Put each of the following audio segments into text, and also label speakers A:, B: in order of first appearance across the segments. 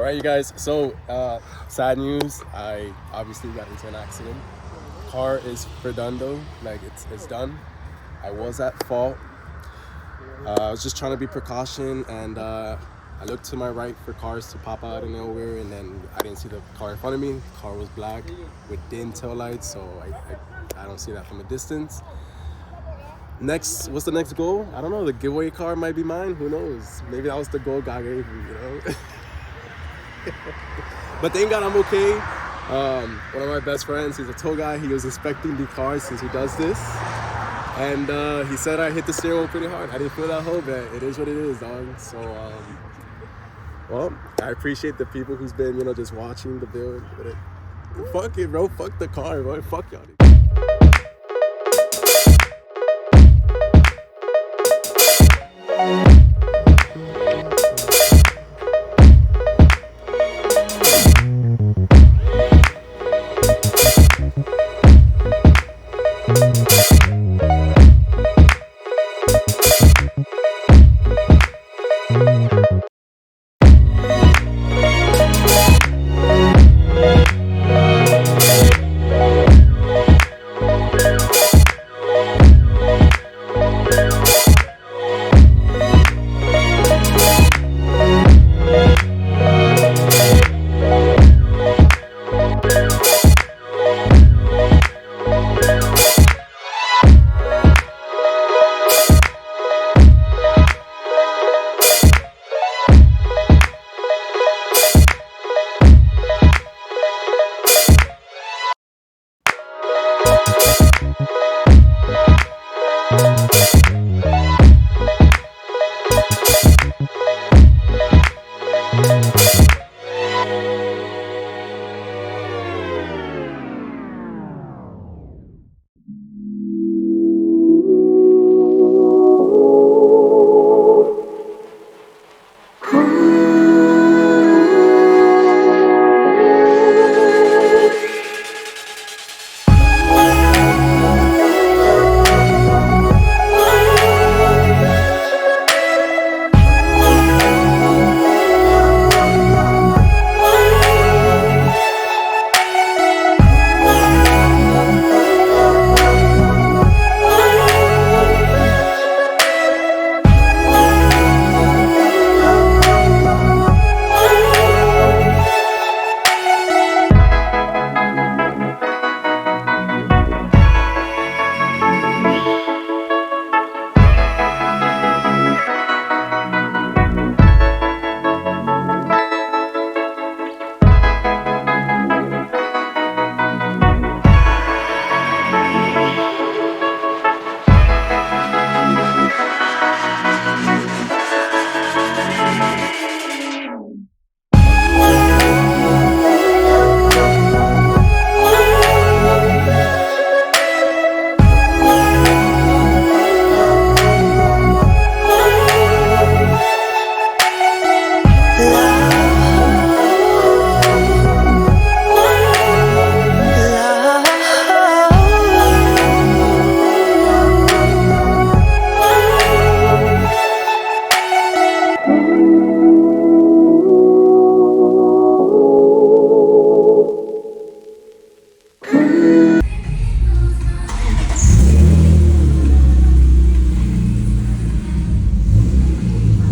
A: All right, you guys. So, sad news. I obviously got into an accident. Car is redondo, like it's done. I was at fault. I was just trying to be precaution, and I looked to my right for cars to pop out of nowhere, and then I didn't see the car in front of me. The car was black with dim tail lights, so I don't see that from a distance. Next, what's the next goal? I don't know. The giveaway car might be mine. Who knows? Maybe that was the goal God gave me, you know? But thank God I'm okay. One of my best friends, he's a tow guy. He was inspecting the cars since he does this. And he said I hit the steering wheel pretty hard. I didn't feel that whole bit. It is what it is, dog. So, well, I appreciate the people who's been, just watching the build. But fuck it, bro. Fuck the car, bro. Fuck y'all.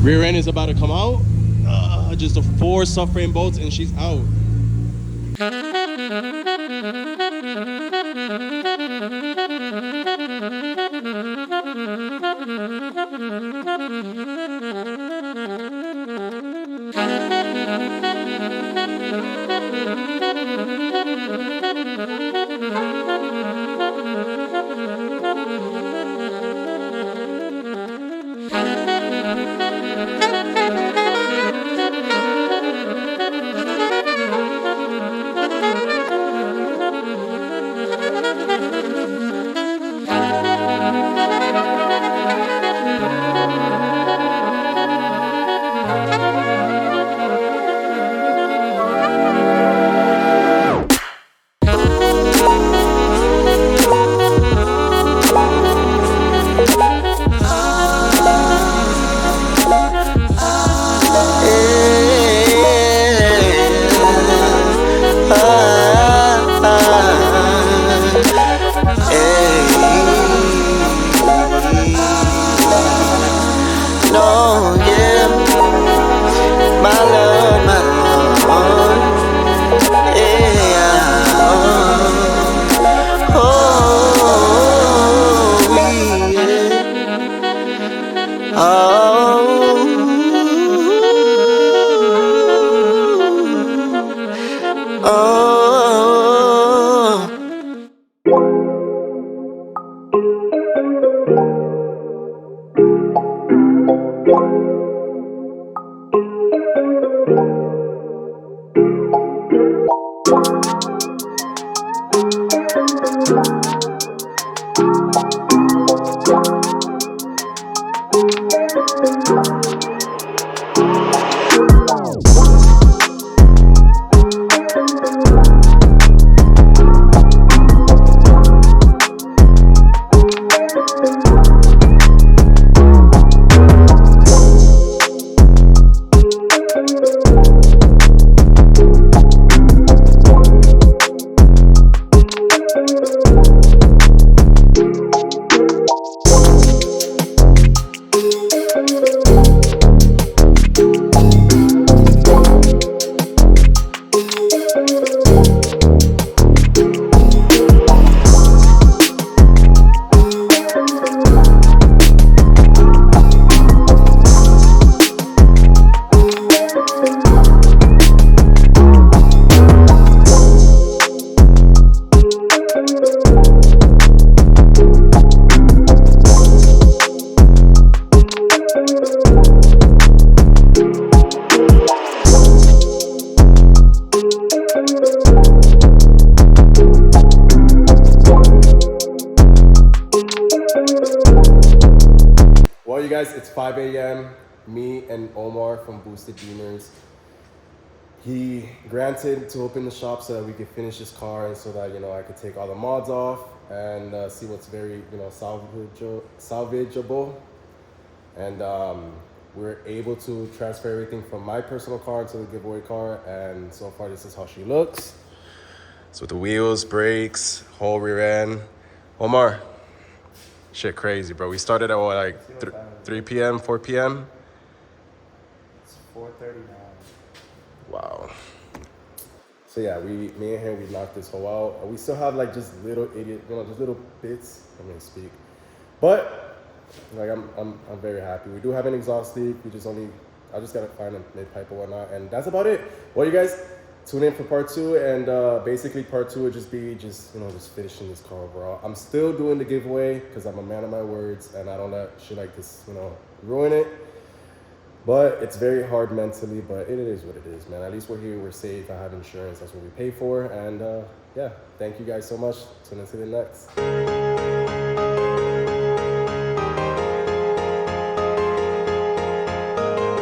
A: Rear end is about to come out. Just the 4 suffering bolts and she's out. Well, you guys, it's 5 a.m. Me and Omar from Boosted Beamers. He granted to open the shop so that we could finish his car and so that, I could take all the mods off and see what's very, salvageable. And we're able to transfer everything from my personal car to the giveaway car. And so far, this is how she looks. So with the wheels, brakes, whole rear end. Omar, shit crazy, bro. We started at what, like 3 p.m., 4 p.m.?
B: It's 4:30 now.
A: Wow. So yeah, me and him, we knocked this whole out. We still have like just little just little bits. I'm gonna speak, but like I'm very happy. We do have an exhaust leak. I just gotta find a mid pipe or whatnot, and that's about it. Well, you guys tune in for part 2, and basically part 2 would just be just finishing this car overall. I'm still doing the giveaway because I'm a man of my words, and I don't let shit like this ruin it. But it's very hard mentally, but it is what it is, man. At least we're here, we're safe, I have insurance, that's what we pay for. And yeah, thank you guys so much. Tune in to the next.